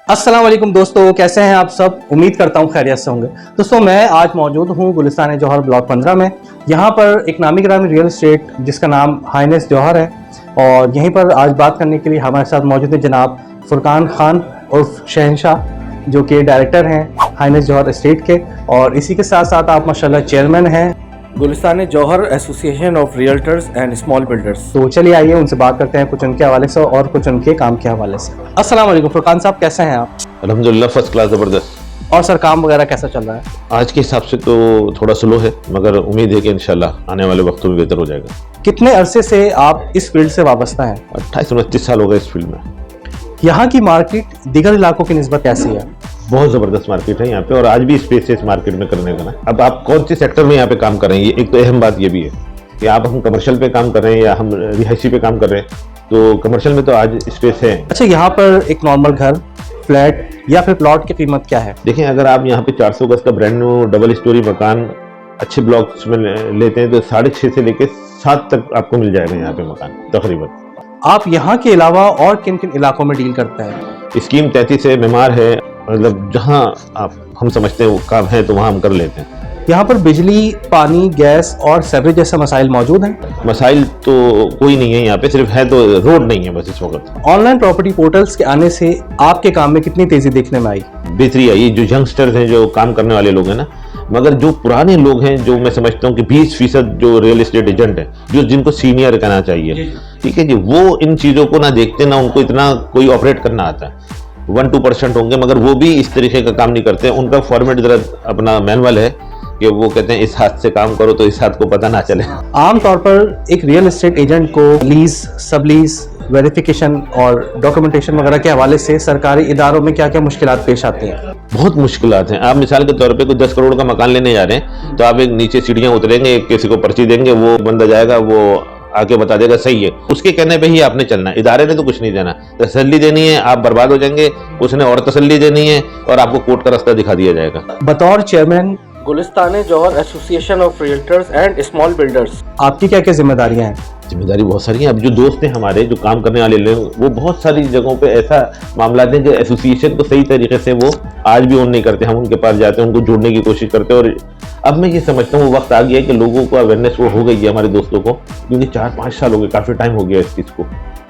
अस्सलाम वालेकुम दोस्तों, कैसे हैं आप सब। उम्मीद करता हूँ खैरियत से होंगे। दोस्तों मैं आज मौजूद हूँ गुलिस्तान जौहर ब्लॉक 15 में। यहाँ पर एक नामी गिरामी रियल एस्टेट जिसका नाम हाइनेस जौहर है, और यहीं पर आज बात करने के लिए हमारे साथ मौजूद है जनाब फुरकान खान उर्फ शहनशाह, जो कि डायरेक्टर हैं हाइनेस जौहर एस्टेट के, और इसी के साथ साथ आप माशाल्लाह चेयरमैन हैं Gulistan Jauhar association of realtors and small builders. तो चलिए आइए उनसे बात करते हैं, कुछ उनके हवाले से और कुछ उनके काम के हवाले से। अस्सलाम वालेकुम फुरकान साहब, कैसे हैं आप? अल्हम्दुलिल्लाह फर्स्ट क्लास, ज़बरदस्त। और सर काम वगैरह कैसा चल रहा है? आज के हिसाब से तो थोड़ा स्लो है, मगर उम्मीद है कि इंशाल्लाह आने वाले वक्तों में बेहतर हो जाएगा। कितने अरसे से आप इस फील्ड से वाबस्ता हैं? 28-29 साल हो गए इस फील्ड में। यहाँ की मार्केट दीगर इलाकों की निस्बत कैसी है? बहुत ज़बरदस्त मार्केट है यहाँ पे, और आज भी स्पेस है इस मार्केट में करने का ना। अब आप कौन से सेक्टर में यहाँ पे काम कर रहे हैं, ये एक तो अहम बात ये भी है कि आप हम कमर्शियल पे काम कर रहे हैं या हम रिहायशी पे काम कर रहे हैं। तो कमर्शियल में तो आज स्पेस है। अच्छा, यहाँ पर एक नॉर्मल घर, फ्लैट या फिर प्लॉट की कीमत क्या है? देखिए, अगर आप यहाँ पे 400 गज का ब्रांड न्यू डबल स्टोरी मकान अच्छे ब्लॉक्स में लेते हैं तो 6.5 से लेकर 7 तक आपको मिल जाएगा यहाँ पे मकान तकरीबन। आप यहाँ के अलावा और किन किन इलाकों में डील करते हैं? स्कीम 33 है, मेमार है, मतलब जहाँ आप हम समझते हैं वो काम है तो वहाँ हम कर लेते हैं। यहाँ पर बिजली, पानी, गैस और सेवरेज जैसे मसाइल मौजूद हैं? मसाइल तो कोई नहीं है यहाँ पे, सिर्फ है तो रोड नहीं है बस इस वक्त। ऑनलाइन प्रॉपर्टी पोर्टल्स के आने से आपके काम में कितनी तेजी देखने में आई? बेहतरी आई। जो यंगस्टर्स हैं, जो काम करने वाले लोग हैं ना, मगर जो पुराने लोग हैं, जो मैं समझता हूँ कि 20% जो रियल एस्टेट एजेंट है, जो जिनको सीनियर कहना चाहिए, ठीक है जी, वो इन चीज़ों को ना देखते, ना उनको इतना कोई ऑपरेट करना आता है। 1-2% होंगे, मगर वो भी इस तरीके का काम नहीं करते। उनका फॉर्मेट जरा अपना मैनुअल है कि वो कहते हैं इस हाथ से काम करो तो इस हाथ को पता ना चले। आमतौर पर एक रियल एस्टेट एजेंट को लीज, सब लीज, वेरिफिकेशन और डॉक्यूमेंटेशन वगैरह के हवाले से सरकारी इदारों में क्या क्या मुश्किलात पेश आती हैं? बहुत मुश्किलात हैं। आप मिसाल के तौर पे कोई 10 करोड़ का मकान लेने जा रहे हैं तो आप एक नीचे सीढ़ियाँ उतरेंगे, एक किसी को पर्ची देंगे, वो बंदा जाएगा, वो आके बता देगा सही है, उसके कहने पे ही आपने चलना है। इदारे ने तो कुछ नहीं देना, तसल्ली देनी है, आप बर्बाद हो जाएंगे, उसने और तसल्ली देनी है, और आपको कोर्ट का रास्ता दिखा दिया जाएगा। बतौर chairman Gulistan Jauhar association of realtors and small builders, आपकी क्या क्या जिम्मेदारियां हैं? जिम्मेदारी बहुत सारी है। अब जो दोस्त हैं हमारे, जो काम करने वाले लोग, वो बहुत सारी जगहों पे ऐसा मामला है कि एसोसिएशन को सही तरीके से वो आज भी ऑन नहीं करते। हम उनके पास जाते हैं, उनको जोड़ने की कोशिश करते हैं, और अब मैं ये समझता हूँ वो वक्त आ गया है कि लोगों को अवेयरनेस वो हो गई है हमारे दोस्तों को, क्योंकि 4-5 साल हो गए, काफ़ी टाइम हो गया इस चीज़ को,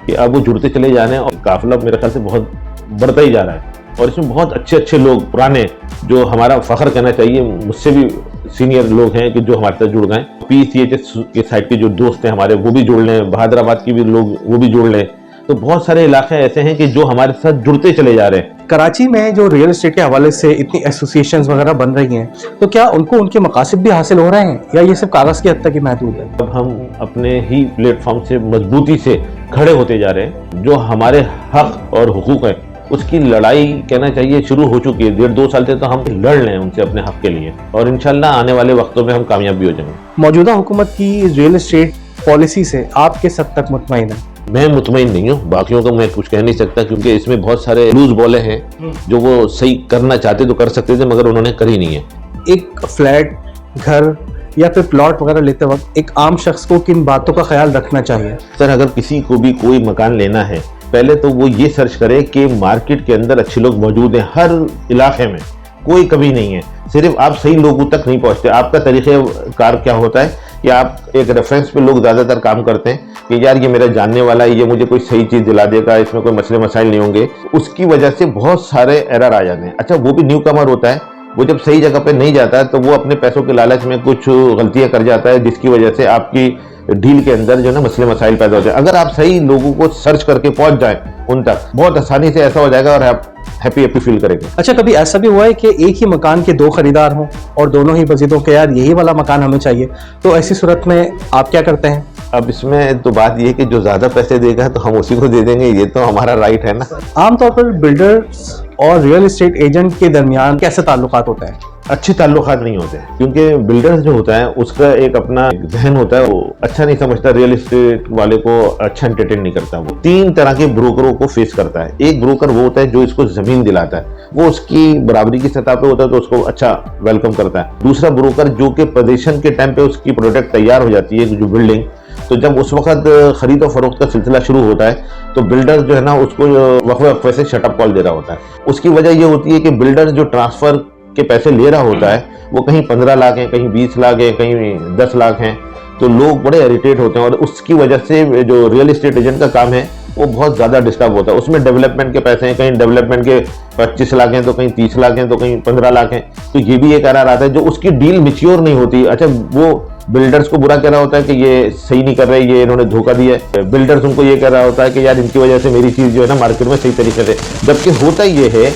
कि अब वो जुड़ते चले जा रहे हैं, और काफिला मेरे ख्याल से बहुत बढ़ता ही जा रहा है। और इसमें बहुत अच्छे अच्छे लोग, पुराने, जो हमारा फख्र कहना चाहिए, मुझसे भी सीनियर लोग हैं कि जो हमारे साथ जुड़ गए। PCHS के साइड के जो दोस्त हैं हमारे, वो भी जोड़ लें, बहादुराबाद की भी लोग वो भी जोड़ लें। तो बहुत सारे इलाके ऐसे हैं कि जो हमारे साथ जुड़ते चले जा रहे हैं। कराची में जो रियल एस्टेट के हवाले से इतनी एसोसिएशंस वगैरह बन रही हैं, तो क्या उनको उनके मकासद भी हासिल हो रहे हैं, या ये सिर्फ कागज की हद तक ही महदूद है? अब हम अपने ही प्लेटफॉर्म से मजबूती से खड़े होते जा रहे हैं। जो हमारे हक और हुकूक है, उसकी लड़ाई कहना चाहिए शुरू हो चुकी है। 1.5-2 साल से तो हम लड़ रहे हैं उनसे अपने हक के लिए, और इंशाल्लाह आने वाले वक्तों में हम कामयाब भी हो जाएंगे। मौजूदा हुकूमत की रियल एस्टेट पॉलिसी से आप किस हद तक मुतमईन हैं? मैं मुतमईन नहीं हूँ, बाकियों को मैं कुछ कह नहीं सकता, क्योंकि इसमें बहुत सारे लूज बॉले हैं जो वो सही करना चाहते तो कर सकते थे, मगर उन्होंने करी नहीं है। एक फ्लैट, घर या फिर प्लॉट वगैरह लेते वक्त एक आम शख्स को किन बातों का ख्याल रखना चाहिए? सर, अगर किसी को भी कोई मकान लेना है, पहले तो वो ये सर्च करे कि मार्केट के अंदर अच्छे लोग मौजूद हैं। हर इलाके में कोई कमी नहीं है, सिर्फ आप सही लोगों तक नहीं पहुंचते। आपका तरीक़ेकार क्या होता है कि आप एक रेफरेंस पे लोग ज़्यादातर काम करते हैं कि यार ये मेरा जानने वाला है, ये मुझे कोई सही चीज़ दिला देगा, इसमें कोई मसले मसाइल नहीं होंगे। उसकी वजह से बहुत सारे एरर आ जाते हैं। अच्छा, वो भी न्यू कमर होता है, वो जब सही जगह पे नहीं जाता है तो वो अपने पैसों के लालच में कुछ गलतियां कर जाता है, जिसकी वजह से आपकी डील के अंदर जो है ना मसले मसाइल पैदा होते हैं। अगर आप सही लोगों को सर्च करके पहुंच जाएं उन तक, बहुत आसानी से ऐसा हो जाएगा और आप हैप्पी फील करेंगे। अच्छा, कभी ऐसा भी हुआ है कि एक ही मकान के 2 खरीदार हों और दोनों ही बजीदों के यार यही वाला मकान हमें चाहिए, तो ऐसी सूरत में आप क्या करते हैं? अब इसमें तो बात ये है कि जो ज्यादा पैसे देगा तो हम उसी को दे देंगे, ये तो हमारा राइट है ना। आमतौर पर बिल्डर्स और रियल एस्टेट एजेंट के दरमियान कैसे ताल्लुकात होते हैं? अच्छे ताल्लुकात नहीं होते, क्योंकि बिल्डर्स जो होता है उसका एक अपना जहन होता है, वो अच्छा नहीं समझता, रियल एस्टेट वाले को अच्छा एंटरटेन नहीं करता। वो 3 तरह के ब्रोकरों को फेस करता है। एक ब्रोकर वो होता है जो इसको जमीन दिलाता है, वो उसकी बराबरी की सतह पे होता है तो उसको अच्छा वेलकम करता है। दूसरा ब्रोकर जो कि पोजीशन के टाइम पे उसकी प्रोडक्ट तैयार हो जाती है, जो बिल्डिंग, तो जब उस वक्त खरीद और फरोख्त का सिलसिला शुरू होता है तो बिल्डर जो है ना उसको वक्फे वक्फे से शटअप कॉल दे रहा होता है। उसकी वजह ये होती है कि बिल्डर जो ट्रांसफर के पैसे ले रहा होता है वो कहीं 15 लाख है, कहीं 20 लाख है, कहीं 10 लाख हैं, तो लोग बड़े इरिटेट होते हैं और उसकी वजह से जो रियल एस्टेट एजेंट का काम है वो बहुत ज़्यादा डिस्टर्ब होता है। उसमें डेवलपमेंट के पैसे हैं, कहीं डेवलपमेंट के 25 लाख हैं, तो कहीं 30 लाख हैं, तो कहीं 15 लाख हैं, तो ये भी एक करार आता है जो उसकी डील मैच्योर नहीं होती। अच्छा, वो बिल्डर्स को बुरा कह रहा होता है कि ये सही नहीं कर रहे, ये इन्होंने धोखा दिया है। बिल्डर्स उनको ये कह रहा होता है कि यार इनकी वजह से मेरी चीज़ जो है ना मार्केट में सही तरीके से, जबकि होता ये है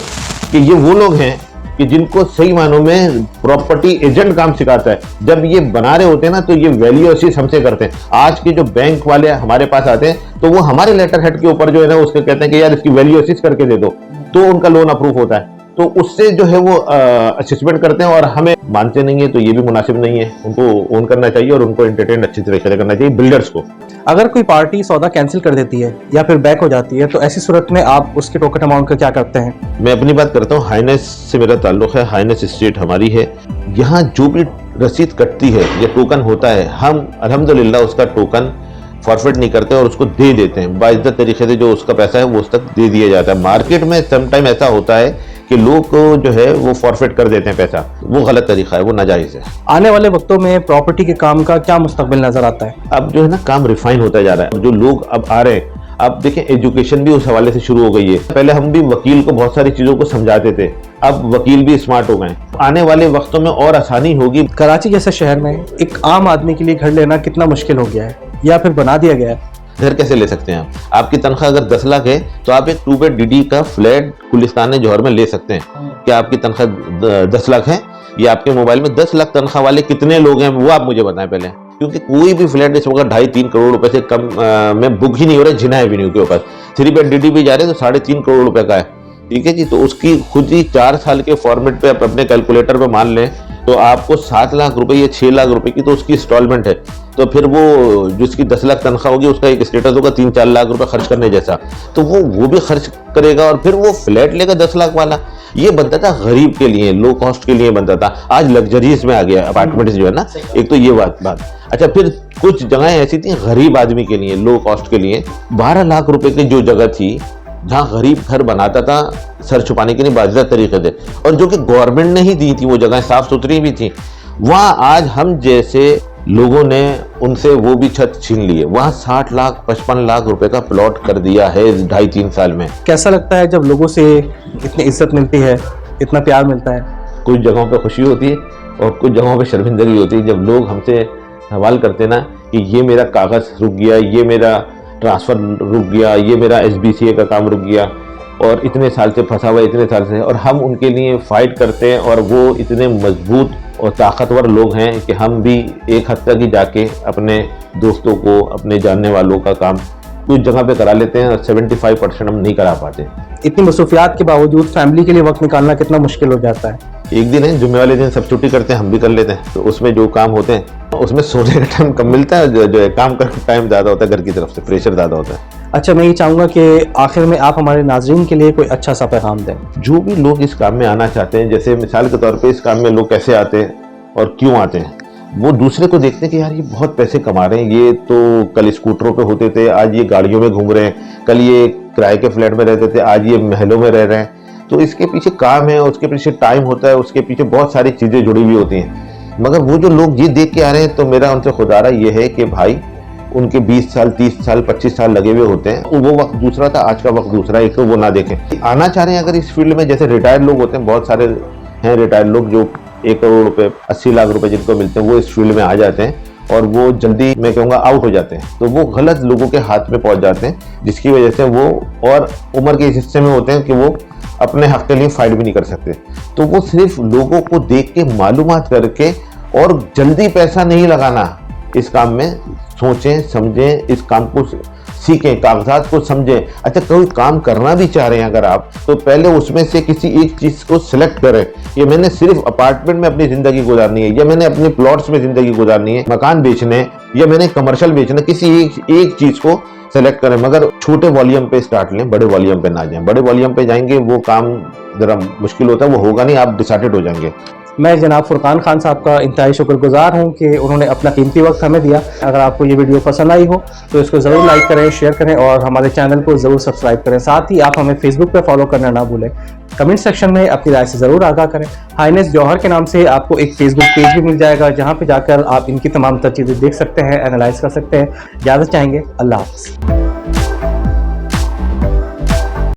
कि ये वो लोग हैं कि जिनको सही मानों में प्रॉपर्टी एजेंट काम सिखाता है। जब ये बना रहे होते हैं ना तो ये वैल्यू असिस्ट हमसे करते हैं। आज के जो बैंक वाले हमारे पास आते हैं तो वो हमारे लेटर हेड के ऊपर जो है ना उसके कहते हैं कि यार इसकी वैल्यू असिस्ट करके दे दो, तो उनका लोन अप्रूव होता है। तो उससे जो है वो असेसमेंट करते हैं और हमें मानते नहीं है, तो ये भी मुनासिब नहीं है। उनको ओन करना चाहिए और उनको एंटरटेन अच्छी तरीके से करना चाहिए बिल्डर्स को। अगर कोई पार्टी सौदा कैंसिल कर देती है या फिर बैक हो जाती है तो ऐसी सूरत में आप उसके टोकन अमाउंट का क्या करते हैं? मैं अपनी बात करता हूँ, हाइनेस से मेरा ताल्लुक है, हाइनेस एस्टेट हमारी है। यहाँ जो भी रसीद कटती है या टोकन होता है, हम अल्हम्दुलिल्लाह उसका टोकन फॉरफिट नहीं करते और उसको दे देते हैं। बाइज्जत तरीके से जो उसका पैसा है वो उस तक दे दिया जाता है। मार्केट में समटाइम ऐसा होता है कि लोग जो है वो फॉरफिट कर देते हैं पैसा, वो गलत तरीका है, वो नाजायज़ है। आने वाले वक्तों में प्रॉपर्टी के काम का क्या मुस्तकबिल नजर आता है? अब जो है ना काम रिफाइन होता जा रहा है। जो लोग अब आ रहे हैं, अब देखें एजुकेशन भी उस हवाले से शुरू हो गई है। पहले हम भी वकील को बहुत सारी चीज़ों को समझाते थे, अब वकील भी स्मार्ट हो गए। आने वाले वक्तों में और आसानी होगी। कराची जैसे शहर में एक आम आदमी के लिए घर लेना कितना मुश्किल हो गया है या फिर बना दिया गया है? घर कैसे ले सकते हैं आप? आपकी तनख्वाह अगर 10 लाख है तो आप एक 2 बेड DD का फ्लैट गुलिस्तान जौहर में ले सकते हैं। क्या आपकी तनख्वाह 10 लाख है? या आपके मोबाइल में 10 लाख तनख्वाह वाले कितने लोग हैं वो आप मुझे बताएं पहले, क्योंकि कोई भी फ्लैट इस वक्त 2.5-3 करोड़ रुपए से कम में बुक ही नहीं हो रहा है। जिना एवेन्यू के ऊपर 3 बेड DD भी जा रहे हैं तो 3.5 करोड़ रुपए का है। ठीक है जी, तो उसकी खुद ही 4 साल के फॉर्मेट पे आप अपने कैलकुलेटर पे मान लें तो आपको 7 लाख रुपए या 6 लाख रुपए की तो उसकी इंस्टॉलमेंट है। तो फिर वो जिसकी 10 लाख तनख्वाह होगी उसका एक स्टेटस होगा 3-4 लाख रुपए खर्च करने जैसा, तो वो भी खर्च करेगा और फिर वो फ्लैट लेगा 10 लाख वाला। ये बनता था गरीब के लिए, लो कॉस्ट के लिए बनता था। आज लग्जरीज में आ गया अपार्टमेंट जो है ना, एक तो ये बात। अच्छा, फिर कुछ जगहें ऐसी थी गरीब आदमी के लिए, लो कॉस्ट के लिए। 12 लाख रुपए की जो जगह थी जहाँ गरीब घर बनाता था सर छुपाने के लिए बाज़ेबत तरीके से, और जो कि गवर्नमेंट ने ही दी थी, वो जगह साफ सुथरी भी थी, वहाँ आज हम जैसे लोगों ने उनसे वो भी छत छीन ली है। वहाँ 60 लाख 55 लाख रुपए का प्लॉट कर दिया है 2.5-3 साल में। कैसा लगता है जब लोगों से इतनी इज्जत मिलती है, इतना प्यार मिलता है? कुछ जगहों पे खुशी होती है और कुछ जगहों पे शर्मिंदगी होती है जब लोग हमसे सवाल करते ना कि ये मेरा कागज़ रुक गया, ये मेरा ट्रांसफ़र रुक गया, ये मेरा SBCA का काम रुक गया और इतने साल से फंसा हुआ, इतने साल से, और हम उनके लिए फ़ाइट करते हैं और वो इतने मजबूत और ताकतवर लोग हैं कि हम भी एक हद तक ही जाके अपने दोस्तों को, अपने जानने वालों का काम कुछ जगह पे करा लेते हैं और 75% हम नहीं करा पाते। इतनी मसरूफियात के बावजूद फैमिली के लिए वक्त निकालना कितना मुश्किल हो जाता है? एक दिन है जुम्मे वाले दिन सब छुट्टी करते हैं, हम भी कर लेते हैं, तो उसमें जो काम होते हैं उसमें सोने का टाइम कम मिलता है, जो है काम का टाइम ज़्यादा होता है, घर की तरफ से प्रेशर ज़्यादा होता है। अच्छा, मैं ये चाहूँगा कि आखिर में आप हमारे नाजरीन के लिए कोई अच्छा सा पैगाम दें। जो भी लोग इस काम में आना चाहते हैं, जैसे मिसाल के तौर पे इस काम में लोग कैसे आते हैं और क्यों आते हैं, वो दूसरे को देखते हैं कि यार ये बहुत पैसे कमा रहे हैं, ये तो कल स्कूटरों पे होते थे, आज ये गाड़ियों में घूम रहे हैं, कल ये किराए के फ्लैट में रहते थे, आज ये महलों में रह रहे हैं। तो इसके पीछे काम है, उसके पीछे टाइम होता है, उसके पीछे बहुत सारी चीज़ें जुड़ी हुई होती हैं। मगर वो जो लोग ये देख के आ रहे हैं, तो मेरा उनसे खुदारा ये है कि भाई उनके 20 साल 30 साल 25 साल लगे हुए होते हैं, वो वक्त दूसरा था, आज का वक्त दूसरा है, एक तो वो ना देखें। आना चाह रहे हैं अगर इस फील्ड में, जैसे रिटायर्ड लोग होते हैं, बहुत सारे हैं रिटायर्ड लोग जो 1 करोड़ रुपए 80 लाख रुपए जिनको मिलते हैं, वो इस फील्ड में आ जाते हैं और वो जल्दी मैं कहूँगा आउट हो जाते हैं, तो वो गलत लोगों के हाथ में पहुँच जाते हैं, जिसकी वजह से वो और उम्र के इस हिस्से में होते हैं कि वो अपने हक के लिए फाइट भी नहीं कर सकते। तो वो सिर्फ लोगों को देख के मालूमात करके और जल्दी पैसा नहीं लगाना, इस काम में सोचें समझें, इस काम को सीखें, कागजात को समझें। अच्छा, कोई काम करना भी चाह रहे हैं अगर आप, तो पहले उसमें से किसी एक चीज़ को सिलेक्ट करें। ये मैंने सिर्फ अपार्टमेंट में अपनी ज़िंदगी गुजारनी है, या मैंने अपने प्लॉट्स में ज़िंदगी गुजारनी है, मकान बेचने, या मैंने कमर्शियल बेचना, किसी एक चीज़ को सेलेक्ट करें। मगर छोटे वॉल्यूम पे स्टार्ट लें, बड़े वॉल्यूम पे ना जाएं। बड़े वॉल्यूम पे जाएंगे वो काम ज़रा मुश्किल होता है, वो होगा नहीं, आप डिसाइडेड हो जाएंगे। मैं जनाब फुरकान खान साहब का इंतहाई शुक्रगुजार हूँ कि उन्होंने अपना कीमती वक्त हमें दिया। अगर आपको ये वीडियो पसंद आई हो तो इसको ज़रूर लाइक करें, शेयर करें और हमारे चैनल को ज़रूर सब्सक्राइब करें। साथ ही आप हमें फेसबुक पर फॉलो करना ना भूलें। कमेंट सेक्शन में अपनी राय से ज़रूर आगाह करें। हाइनेस जौहर के नाम से आपको एक फेसबुक पेज भी मिल जाएगा, जहाँ पे जाकर आप इनकी तमाम चीज़ें देख सकते हैं, एनालाइज कर सकते हैं। इजाज़त चाहेंगे। अल्लाह हाफ़िज़।